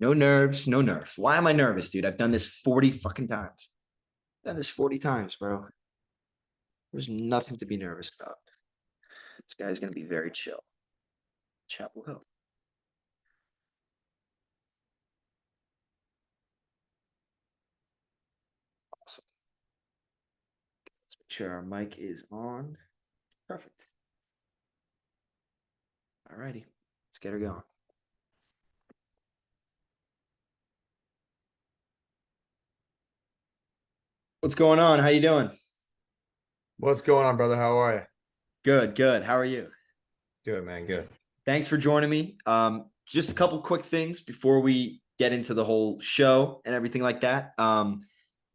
No nerves, no nerves. Why am I nervous, dude? I've done this 40 fucking times. Done this 40 times, bro. There's nothing to be nervous about. This guy's gonna be very chill. Chapel Hill. Awesome. Let's make sure our mic is on. Perfect. Alrighty. Let's get her going. What's going on? How you doing? What's going on, brother? How are you? Good, good. How are you? Good, man. Good. Thanks for joining me. Just a couple quick things before we get into the whole show and everything like that.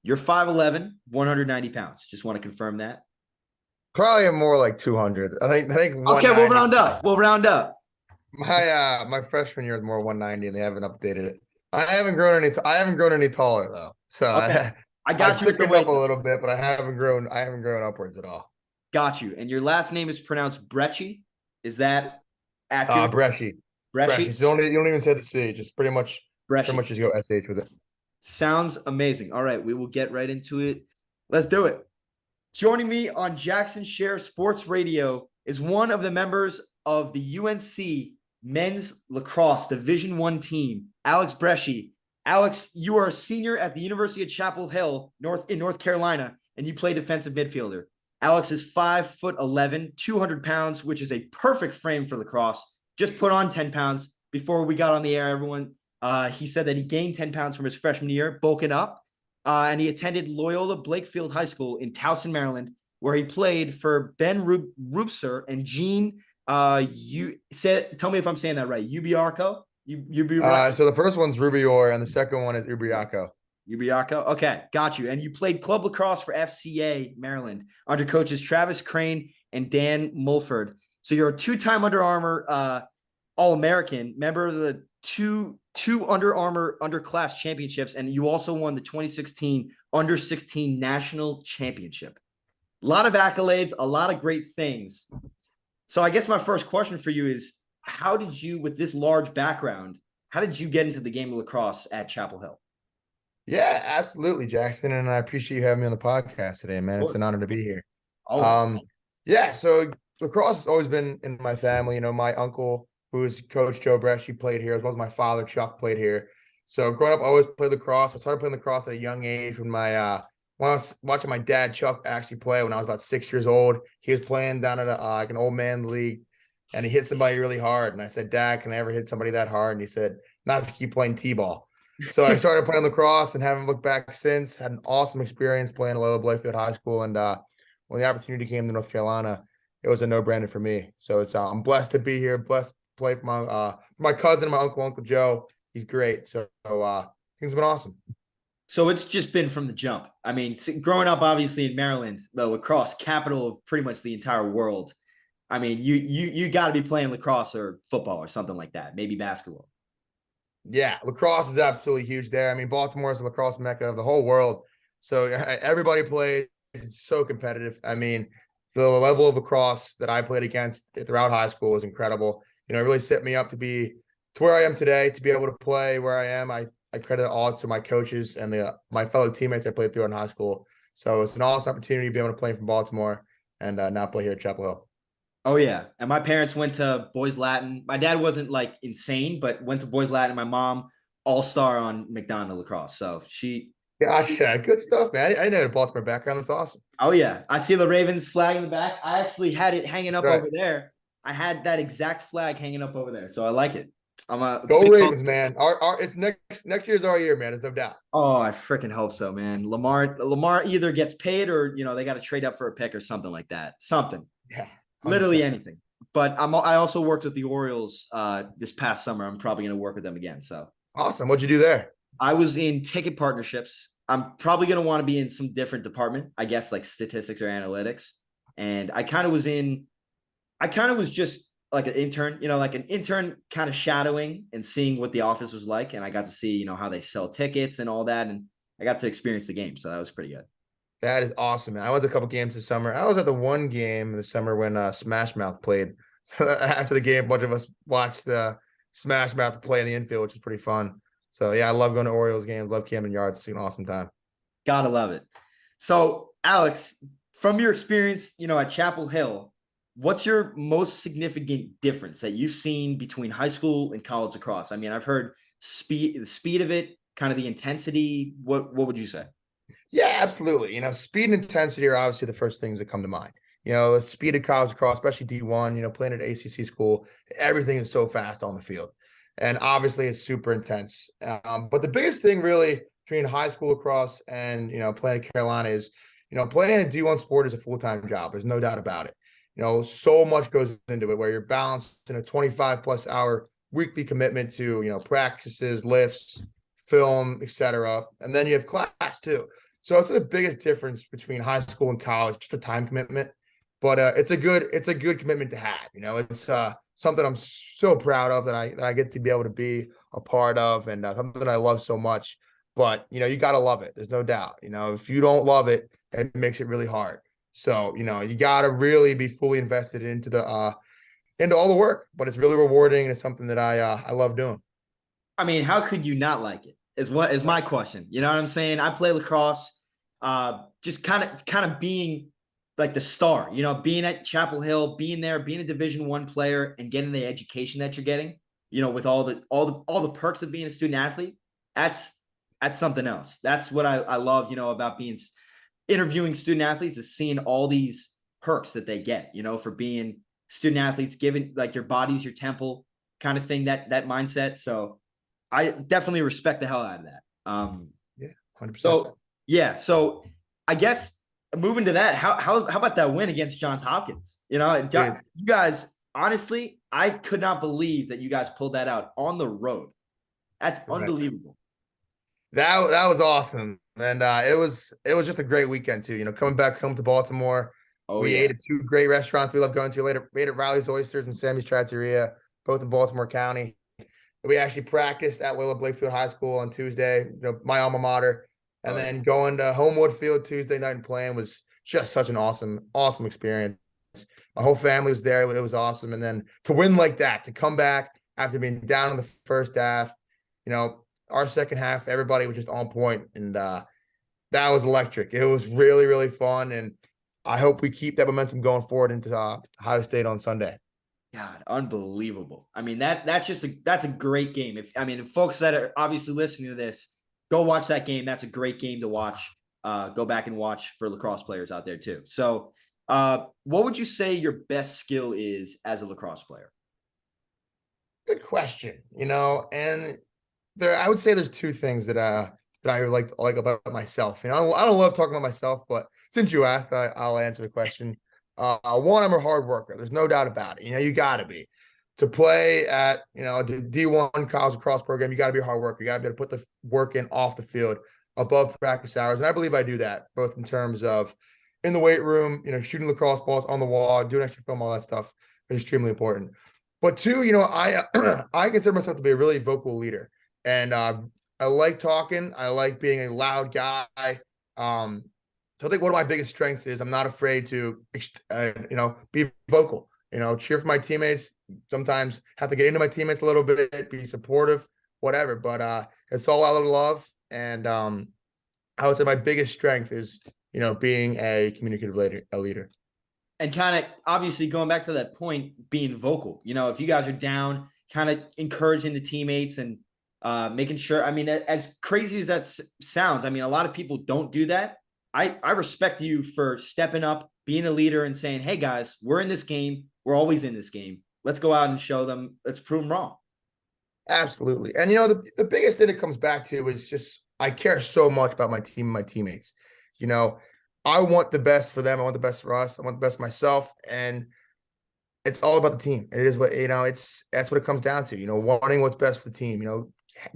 You're 5'11", 190 pounds. Just want to confirm that. Probably more like 200. I think Okay, we'll 190. round up. We'll round up. My freshman year is more 190, and they haven't updated it. I haven't grown any taller though. So Okay. I I've got you with the thickened up weight, a though. little bit, but I haven't grown upwards at all. Got you. And your last name is pronounced Brecci. Is that accurate? Bresci. Bresci. Bresci? So you don't even say the C, just pretty much Bresci. just go SH with it. Sounds amazing. All right, we will get right into it. Let's do it. Joining me on Jackson Share Sports Radio is one of the members of the UNC men's lacrosse Division I team, Alex Bresci. Alex, you are a senior at the University of Chapel Hill, North Carolina, and you play defensive midfielder. Alex is 5'11", 200 pounds, which is a perfect frame for lacrosse. Just put on 10 pounds before we got on the air. Everyone, he said that he gained 10 pounds from his freshman year, bulking up. And he attended Loyola Blakefield High School in Towson, Maryland, where he played for Ben Rupser and Gene. Tell me if I'm saying that right. Ubiarco. So the first one's Rubior, and the second one is Ubriaco. Ubiarco. Okay, got you. And you played club lacrosse for FCA Maryland under coaches Travis Crane and Dan Mulford. So you're a two-time Under Armour All-American, member of the two Under Armour underclass championships, and you also won the 2016 Under 16 National Championship. A lot of accolades, a lot of great things. So I guess my first question for you is, how did you, with this large background, how did you get into the game of lacrosse at Chapel Hill? Yeah, absolutely, Jackson. And I appreciate you having me on the podcast today, man. It's an honor to be here. Always. Um, yeah, so lacrosse has always been in my family. You know, my uncle, who is Coach Joe Bresci, played here, as well as my father, Chuck, played here. So growing up, I always played lacrosse. I started playing lacrosse at a young age when I was watching my dad, Chuck, actually play when I was about 6 years old. He was playing down at like an old man league, and he hit somebody really hard. And I said, Dad, can I ever hit somebody that hard? And he said, not if you keep playing T-ball. So I started playing lacrosse and haven't looked back since. Had an awesome experience playing at Loyola Blakefield High School. And when the opportunity came to North Carolina, it was a no-brainer for me. So I'm blessed to be here, blessed to play for my cousin, my Uncle Joe. He's great. So things have been awesome. So it's just been from the jump. I mean, growing up obviously in Maryland, the lacrosse capital of pretty much the entire world. I mean, you got to be playing lacrosse or football or something like that, maybe basketball. Yeah, lacrosse is absolutely huge there. I mean, Baltimore is the lacrosse mecca of the whole world. So everybody plays. It's so competitive. I mean, the level of lacrosse that I played against throughout high school was incredible. You know, it really set me up to where I am today, to be able to play where I am. I credit all to my coaches and my fellow teammates I played through in high school. So it's an awesome opportunity to be able to play from Baltimore and now play here at Chapel Hill. Oh yeah, and my parents went to Boys Latin. My dad wasn't like insane, but went to Boys Latin. My mom all-star on McDonald lacrosse. So she. Gotcha. Good stuff, man. I know the Baltimore background. That's awesome. Oh yeah, I see the Ravens flag in the back. I actually had it hanging up Right. over there. I had that exact flag hanging up over there, so I like it. I'm a Go big. Ravens, man. Our it's next year's our year, man. There's no doubt. Oh, I freaking hope so, man. Lamar either gets paid or they got to trade up for a pick or something like that. Something, Yeah. literally 100%. anything. But I also worked with the Orioles this past summer. I'm probably going to work with them again. So Awesome. What'd you do there? I was in ticket partnerships. I'm probably going to want to be in some different department, I guess, like statistics or analytics. And I kind of was just like an intern, like an intern kind of shadowing and seeing what the office was like. And I got to see, how they sell tickets and all that. And I got to experience the game. So that was pretty good. That is awesome, man. I went to a couple games this summer. I was at the one game this summer when Smash Mouth played. So after the game, a bunch of us watched Smash Mouth play in the infield, which is pretty fun. So yeah, I love going to Orioles games, love Camden Yards. It's an awesome time. Gotta love it. So, Alex, from your experience, at Chapel Hill, what's your most significant difference that you've seen between high school and college lacrosse? I mean, I've heard the speed of it, kind of the intensity. What would you say? Yeah, absolutely. Speed and intensity are obviously the first things that come to mind. The speed of college lacrosse, especially D1, playing at ACC school, everything is so fast on the field. And obviously it's super intense. But the biggest thing really between high school lacrosse and, playing at Carolina is, playing a D1 sport is a full-time job. There's no doubt about it. So much goes into it where you're balanced in a 25 plus hour weekly commitment to, practices, lifts, film, etc. And then you have class too. So it's the biggest difference between high school and college, just a time commitment. But it's a good commitment to have. It's something I'm so proud of that I get to be able to be a part of, and something that I love so much. But you got to love it. There's no doubt. If you don't love it, it makes it really hard. So you got to really be fully invested into all the work. But it's really rewarding, and it's something that I love doing. I mean, how could you not like it? Is my question. You know what I'm saying? I play lacrosse, just kind of being like the star, being at Chapel Hill, being there, being a Division I player, and getting the education that you're getting, with all the perks of being a student athlete. That's something else. That's what I love, about being interviewing student athletes, is seeing all these perks that they get, for being student athletes, given like your body's your temple kind of thing, that mindset. So I definitely respect the hell out of that. Yeah, 100%. So yeah, so I guess moving to that, how about that win against Johns Hopkins? You guys, honestly, I could not believe that you guys pulled that out on the road. That's unbelievable. That was awesome, and it was just a great weekend too. Coming back home to Baltimore, we ate at two great restaurants we love going to. Later, we ate at Riley's Oysters and Sammy's Trattoria, both in Baltimore County. We actually practiced at Willa Blakefield High School on Tuesday, my alma mater, and then going to Homewood Field Tuesday night and playing was just such an awesome experience. My whole family was there. It was awesome. And then to win like that, to come back after being down in the first half, our second half, everybody was just on point, and that was electric. It was really, really fun, and I hope we keep that momentum going forward into Ohio State on Sunday. God, unbelievable. I mean, that's a great game. If folks that are obviously listening to this, go watch that game. That's a great game to watch. Go back and watch for lacrosse players out there too. So what would you say your best skill is as a lacrosse player? Good question. And I would say there's two things that I like about myself. I don't love talking about myself, but since you asked, I'll answer the question. One, I'm a hard worker. There's no doubt about it. You got to be. To play at, the D1 college lacrosse program, you got to be a hard worker. You got to be able to put the work in off the field above practice hours. And I believe I do that, both in terms of in the weight room, shooting lacrosse balls on the wall, doing extra film, all that stuff is extremely important. But two, I I consider myself to be a really vocal leader. And I like talking. I like being a loud guy. So I think one of my biggest strengths is I'm not afraid to, be vocal. Cheer for my teammates. Sometimes have to get into my teammates a little bit, be supportive, whatever. But it's all out of love. And I would say my biggest strength is, being a communicative leader. And kind of obviously going back to that point, being vocal. If you guys are down, kind of encouraging the teammates and making sure. I mean, as crazy as that sounds, a lot of people don't do that. I respect you for stepping up, being a leader, and saying, "Hey guys, we're in this game. We're always in this game. Let's go out and show them. Let's prove them wrong." Absolutely. And the biggest thing it comes back to is just I care so much about my team and my teammates. I want the best for them. I want the best for us. I want the best for myself. And it's all about the team. It is what, that's what it comes down to, wanting what's best for the team,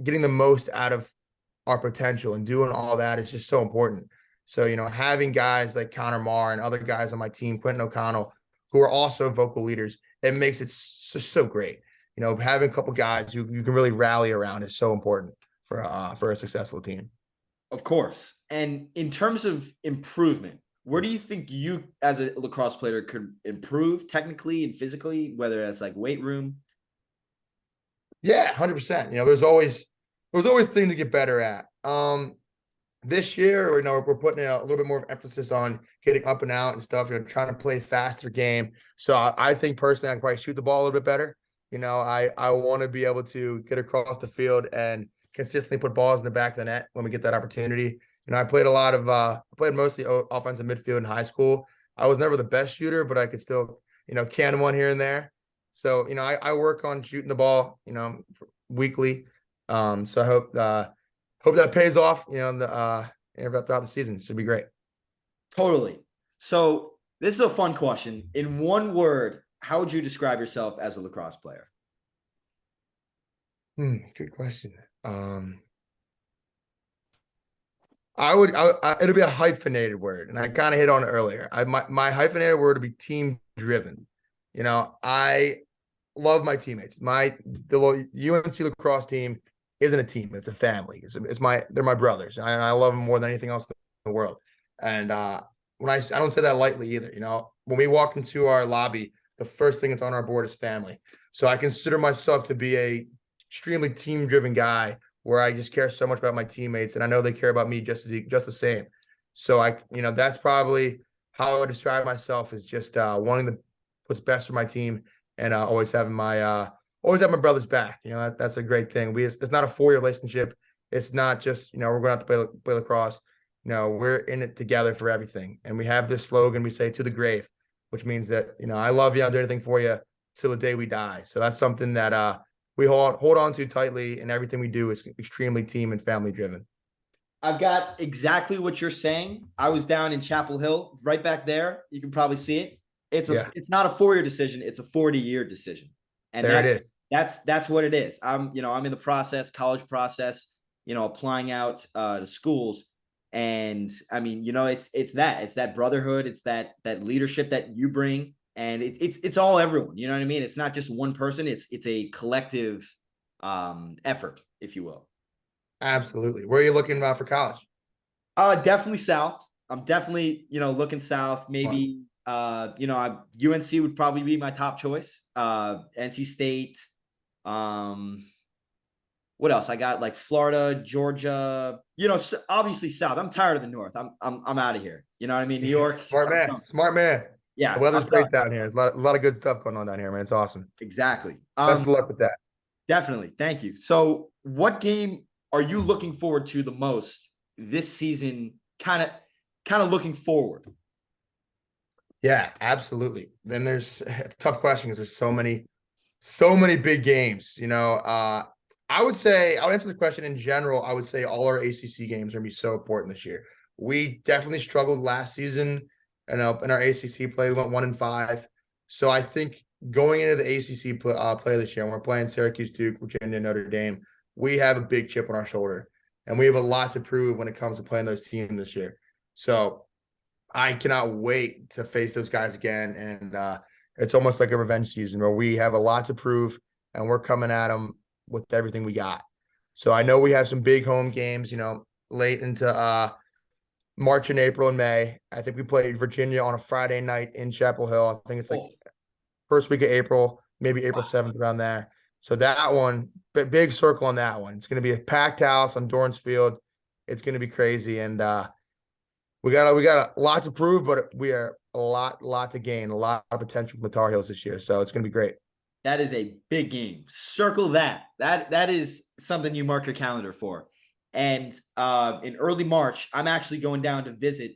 getting the most out of our potential and doing all that is just so important. So, having guys like Connor Marr and other guys on my team, Quentin O'Connell, who are also vocal leaders, it makes it just so great. Having a couple guys who you can really rally around is so important for a successful team. Of course. And in terms of improvement, where do you think you as a lacrosse player could improve technically and physically, whether that's like weight room? Yeah, 100%. There's always There's always things to get better at. This year, we're putting a little bit more of emphasis on getting up and out and stuff, trying to play faster game. So I think personally I can probably shoot the ball a little bit better. I want to be able to get across the field and consistently put balls in the back of the net when we get that opportunity. I played I played mostly offensive midfield in high school. I was never the best shooter, but I could still, can one here and there. So, I work on shooting the ball, weekly. So I hope that pays off, throughout the season. It should be great. Totally. So this is a fun question. In one word, how would you describe yourself as a lacrosse player? Good question. It'll be a hyphenated word, and I kind of hit on it earlier. My hyphenated word would be team driven. I love my teammates. The UNC lacrosse team isn't a team; it's a family. They're my brothers, and I love them more than anything else in the world. And when I don't say that lightly either. When we walk into our lobby, the first thing that's on our board is family. So I consider myself to be a extremely team driven guy where I just care so much about my teammates, and I know they care about me just the same. So that's probably how I would describe myself, is just wanting to what's best for my team, and always having my brother's back. That's a great thing. It's not a 4-year relationship. It's not just we're going out to play lacrosse. We're in it together for everything, and we have this slogan we say, "To the grave," which means that I love you, I'll do anything for you till the day we die. So that's something that we hold on to tightly, and everything we do is extremely team and family driven. I've got exactly what you're saying. I was down in Chapel Hill, right back there. You can probably see it. It's not a 4-year decision, it's a 40-year decision. And there it is. That's what it is. I'm in the process, college process, applying out to schools. And I mean, it's that brotherhood, it's that leadership that you bring. And it's all everyone, you know what I mean? It's not just one person, it's a collective effort, if you will. Absolutely. Where are you looking for college? Definitely South. I'm definitely, looking South. Maybe UNC would probably be my top choice. NC State. What else? I got like Florida, Georgia, obviously South. I'm tired of the North. I'm out of here. You know what I mean? New York. Smart man. Yeah. The weather's great down here. There's a lot of good stuff going on down here, man. It's awesome. Exactly. Best of luck with that. Definitely. Thank you. So what game are you looking forward to the most this season? Kind of looking forward. Yeah, absolutely. Then it's a tough question because there's so many big games. I would say, I'll answer the question in general. I would say all our ACC games are going to be so important this year. We definitely struggled last season, in our ACC play. We went 1-5. So I think going into the ACC play this year, and we're playing Syracuse, Duke, Virginia, Notre Dame, we have a big chip on our shoulder, and we have a lot to prove when it comes to playing those teams this year. So I cannot wait to face those guys again. And it's almost like a revenge season where we have a lot to prove, and we're coming at them with everything we got. So I know we have some big home games, late into March and April and May. I think we played Virginia on a Friday night in Chapel Hill. I think it's like first week of April, maybe April 7th, around there. So that one, big circle on that one. It's going to be a packed house on Dorrance Field. It's going to be crazy. And we got a lot to prove, but we are a lot to gain, a lot of potential from the Tar Heels this year. So it's going to be great. That is a big game. Circle that. That is something you mark your calendar for. And in early March, I'm actually going down to visit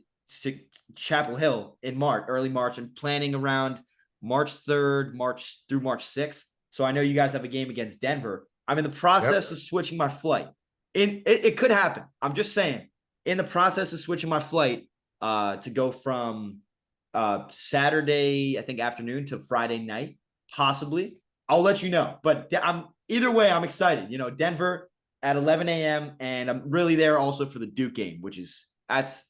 Chapel Hill in early March, and planning around March 3rd, March through March 6th. So I know you guys have a game against Denver. I'm in the process of switching my flight. It could happen. I'm just saying, in the process of switching my flight to go from Saturday, I think, afternoon to Friday night. Possibly. I'll let you know. But either way, I'm excited. Denver at 11 a.m. and I'm really there also for the Duke game, which is that's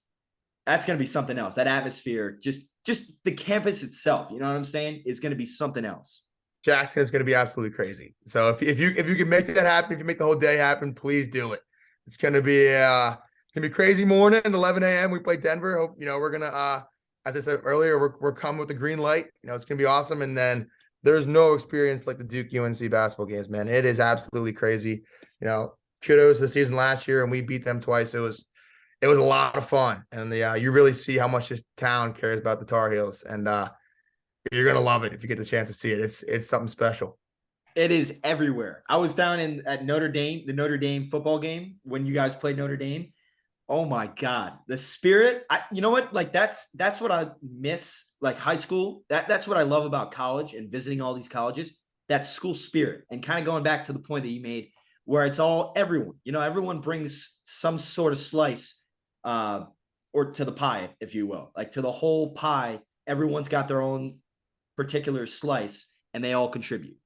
going to be something else. That atmosphere, just the campus itself, you know what I'm saying, is going to be something else. Jackson is going to be absolutely crazy. So if you can make that happen, if you make the whole day happen, please do it. It's going to be crazy morning. 11 a.m. We play Denver. Hope we're gonna as I said earlier, we're coming with the green light. It's going to be awesome. And then there's no experience like the Duke UNC basketball games, man. It is absolutely crazy. kudos to the season last year, and we beat them twice. It was a lot of fun, and you really see how much this town cares about the Tar Heels, and you're gonna love it if you get the chance to see it. It's something special. It is everywhere. I was down at Notre Dame, the Notre Dame football game when you guys played Notre Dame. Oh my God, the spirit. You know what? Like that's what I miss. Like high school. That's what I love about college and visiting all these colleges. That school spirit, and kind of going back to the point that you made, where it's all everyone. Everyone brings some sort of slice, or to the pie, if you will, like to the whole pie. Everyone's got their own particular slice, and they all contribute.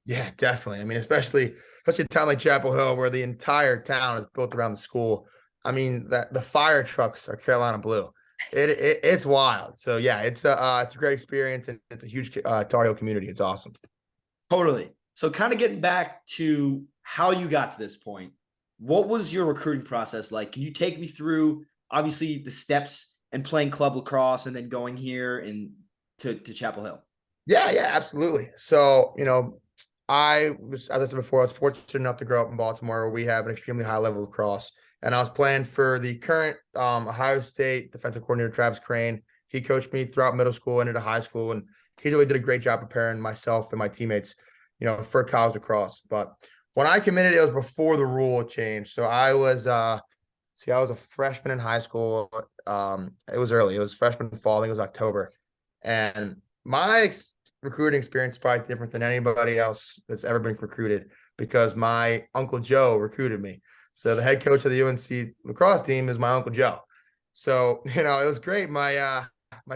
Yeah, definitely. I mean, especially a town like Chapel Hill, where the entire town is built around the school. I mean, that the fire trucks are Carolina blue. It's wild. So yeah, it's a great experience, and it's a huge Tar Heel community. It's awesome. Totally. So kind of getting back to how you got to this point, what was your recruiting process like? Can you take me through obviously the steps and playing club lacrosse and then going here and to Chapel Hill? Yeah, absolutely. So, I was, as I said before, I was fortunate enough to grow up in Baltimore, where we have an extremely high level of lacrosse. And I was playing for the current Ohio State defensive coordinator, Travis Crane. He coached me throughout middle school and into high school, and he really did a great job preparing myself and my teammates, for college lacrosse. But when I committed, it was before the rule changed. So I was a freshman in high school. It was early. It was freshman fall. I think it was October. And my recruiting experience is probably different than anybody else that's ever been recruited, because my Uncle Joe recruited me. So the head coach of the UNC lacrosse team is my Uncle Joe. So, it was great. My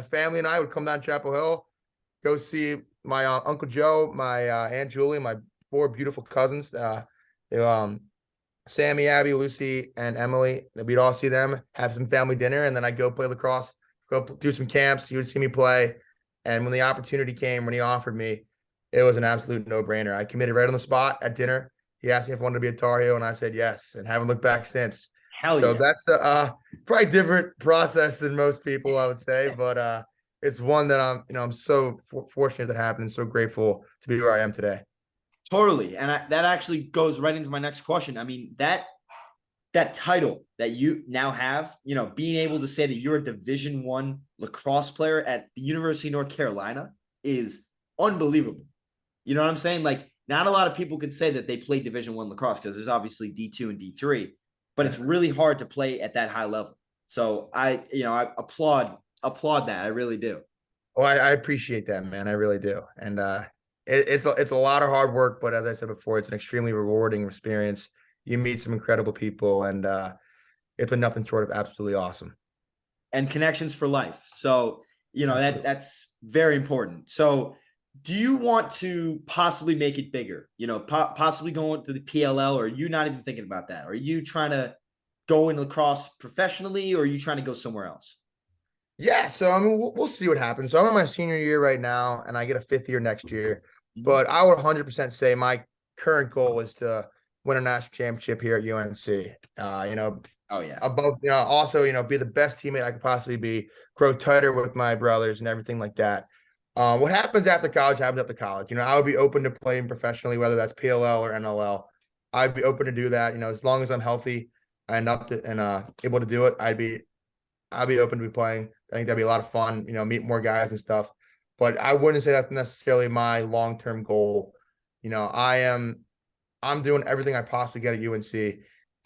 family and I would come down to Chapel Hill, go see my Uncle Joe, my Aunt Julie, my four beautiful cousins, Sammy, Abby, Lucy, and Emily. We'd all see them, have some family dinner, and then I'd go play lacrosse, go do some camps. He would see me play. And when the opportunity came, when he offered me, it was an absolute no-brainer. I committed right on the spot at dinner. He asked me if I wanted to be a Tar Heel, and I said yes, and haven't looked back since. Hell So yeah. that's a probably different process than most people, I would say, but it's one that I'm so fortunate that happened, and so grateful to be where I am today. Totally. And that actually goes right into my next question. I mean, that title that you now have, being able to say that you're a Division I lacrosse player at the University of North Carolina is unbelievable. You know what I'm saying? Like, not a lot of people can say that they play Division I lacrosse, because there's obviously D2 and D3, but it's really hard to play at that high level. So I applaud that. I really do. Well, I appreciate that, man. I really do. And it's a lot of hard work, but as I said before, it's an extremely rewarding experience. You meet some incredible people, and it's been nothing short of absolutely awesome. And connections for life. So, that's very important. So, do you want to possibly make it bigger? Possibly going to the PLL, or are you not even thinking about that? Are you trying to go in lacrosse professionally, or are you trying to go somewhere else? Yeah, so I mean, we'll see what happens. So I'm in my senior year right now, and I get a fifth year next year. Mhm. But I would 100% say my current goal is to win a national championship here at UNC. Oh yeah. Above, also, be the best teammate I could possibly be, grow tighter with my brothers and everything like that. What happens after college happens after college. I would be open to playing professionally, whether that's PLL or NLL. I'd be open to do that. As long as I'm healthy and able to do it, I'd be open to be playing. I think that'd be a lot of fun. Meet more guys and stuff. But I wouldn't say that's necessarily my long-term goal. I'm doing everything I possibly get at UNC,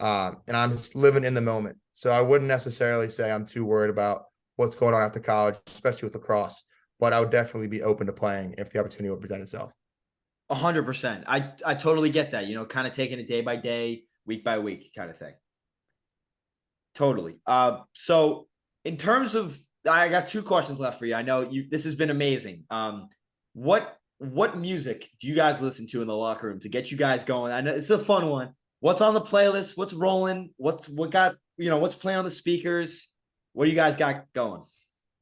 and I'm just living in the moment. So I wouldn't necessarily say I'm too worried about what's going on after college, especially with lacrosse. But I would definitely be open to playing if the opportunity would present itself. 100%. I totally get that. Kind of taking it day by day, week by week, kind of thing. Totally. So in terms of, I got two questions left for you. I know this has been amazing. What music do you guys listen to in the locker room to get you guys going? I know it's a fun one. What's on the playlist? What's rolling? What's playing on the speakers? What do you guys got going?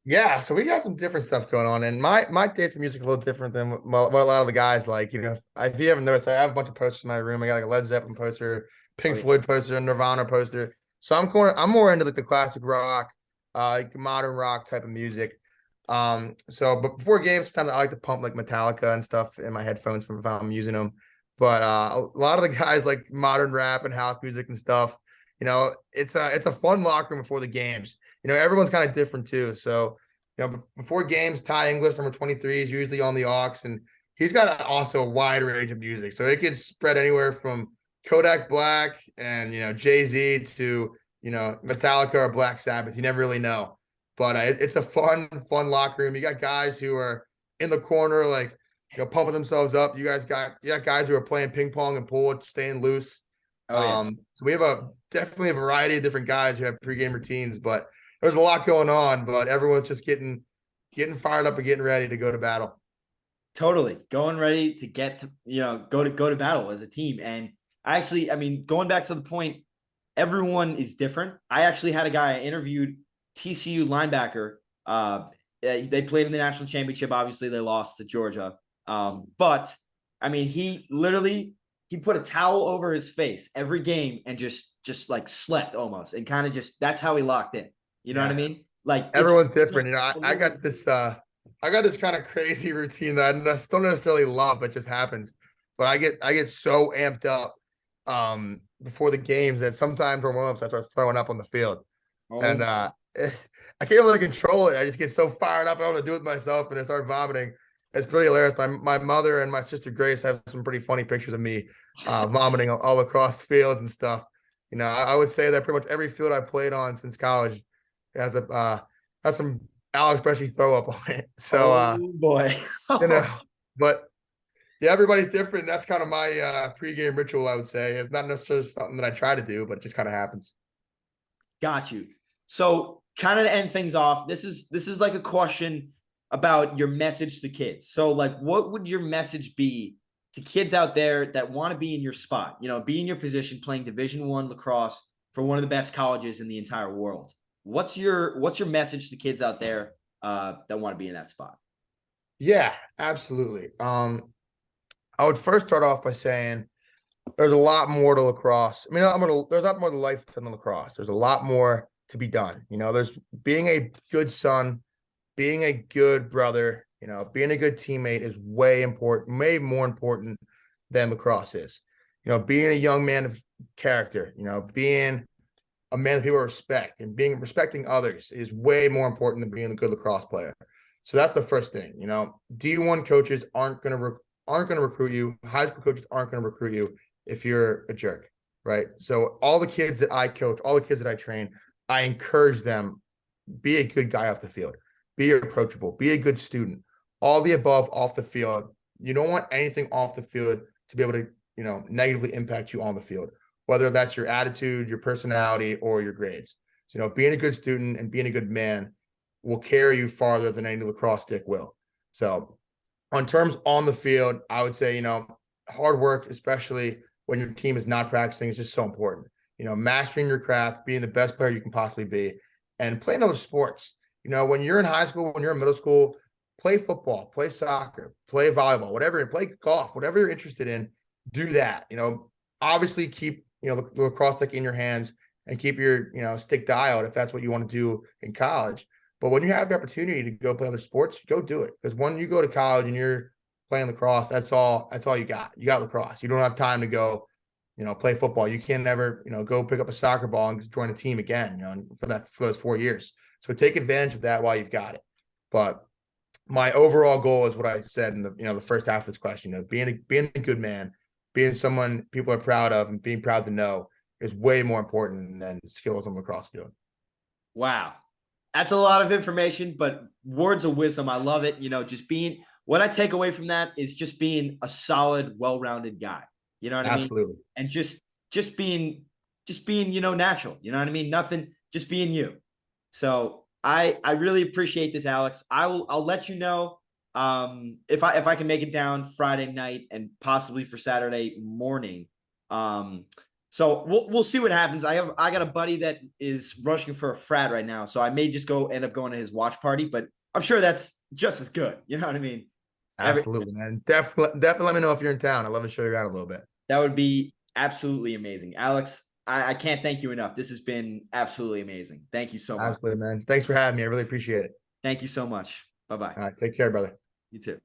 Yeah, so we got some different stuff going on, and my taste in music is a little different than what a lot of the guys like. If you haven't noticed, I have a bunch of posters in my room. I got like a Led Zeppelin poster, Pink Floyd poster, Nirvana poster. So I'm more into like the classic rock, like modern rock type of music. But before games, sometimes I like to pump like Metallica and stuff in my headphones if I'm using them. But a lot of the guys like modern rap and house music and stuff. It's a fun locker room before the games. Everyone's kind of different too. So, before games, Ty English, number 23, is usually on the aux, and he's got also a wide range of music. So it could spread anywhere from Kodak Black and Jay-Z to Metallica or Black Sabbath. You never really know. But it's a fun locker room. You got guys who are in the corner, like pumping themselves up. You got guys who are playing ping pong and pool, staying loose. Oh yeah. So we have definitely a variety of different guys who have pregame routines, but there's a lot going on. But everyone's just getting fired up and getting ready to go to battle. Totally. Going ready to get to, go to battle as a team. And going back to the point, everyone is different. I actually had a guy I interviewed, TCU linebacker. They played in the national championship. Obviously, they lost to Georgia. But he put a towel over his face every game and just like slept almost, and kind of that's how he locked in. You know what I mean? Like everyone's different. I got this kind of crazy routine that I don't necessarily love, but just happens. But I get so amped up before the games that sometimes for warm-ups I start throwing up on the field. Oh. And I can't really control it. I just get so fired up, I don't know what to do with myself, and I start vomiting. It's pretty hilarious. My mother and my sister Grace have some pretty funny pictures of me vomiting all across the fields and stuff. I would say that pretty much every field I played on since college has some Alex Presley throw up on it. So boy. But yeah, everybody's different. That's kind of my pregame ritual, I would say. It's not necessarily something that I try to do, but it just kind of happens. Got you. So kind of to end things off, this is like a question about your message to kids. So like, what would your message be to kids out there that want to be in your spot, be in your position playing Division I lacrosse for one of the best colleges in the entire world? What's your message to kids out there that want to be in that spot? Yeah, absolutely. I would first start off by saying there's a lot more to lacrosse. There's a lot more to life than lacrosse. There's a lot more to be done. There's being a good son, being a good brother, being a good teammate is way more important than lacrosse is. Being a young man of character, being a man that people respect and respecting others is way more important than being a good lacrosse player. So that's the first thing. D1 coaches aren't going to recruit you. High school coaches aren't going to recruit you if you're a jerk, right? So all the kids that I coach, all the kids that I train, I encourage them, be a good guy off the field, be approachable, be a good student, all the above off the field. You don't want anything off the field to be able to, negatively impact you on the field, whether that's your attitude, your personality, or your grades. So, being a good student and being a good man will carry you farther than any lacrosse stick will. So on terms on the field, I would say, hard work, especially when your team is not practicing, is just so important. Mastering your craft, being the best player you can possibly be, and playing other sports. When you're in high school, when you're in middle school, play football, play soccer, play volleyball, whatever, play golf, whatever you're interested in, do that. Obviously keep, the lacrosse stick in your hands and keep your, stick dialed if that's what you want to do in college. But when you have the opportunity to go play other sports, go do it. Because when you go to college and you're playing lacrosse, that's all you got. You got lacrosse. You don't have time to go, play football. You can't never, go pick up a soccer ball and join a team again, for those 4 years. So take advantage of that while you've got it. But my overall goal is what I said in the first half of this question, being a good man, being someone people are proud of and being proud to know is way more important than skills on the lacrosse field. Wow. That's a lot of information, but words of wisdom. I love it. What I take away from that is just being a solid, well-rounded guy. You know what I mean? Absolutely. And just being, natural. You know what I mean? Nothing, just being you. So I really appreciate this, Alex. I'll let you know if I can make it down Friday night and possibly for Saturday morning. So we'll see what happens. I got a buddy that is rushing for a frat right now, so I may just end up going to his watch party, but I'm sure that's just as good. You know what I mean? Absolutely, man. Definitely let me know if you're in town. I'd love to show you around a little bit. That would be absolutely amazing. Alex, I can't thank you enough. This has been absolutely amazing. Thank you so much. Absolutely, man. Thanks for having me. I really appreciate it. Thank you so much. Bye-bye. All right. Take care, brother. You too.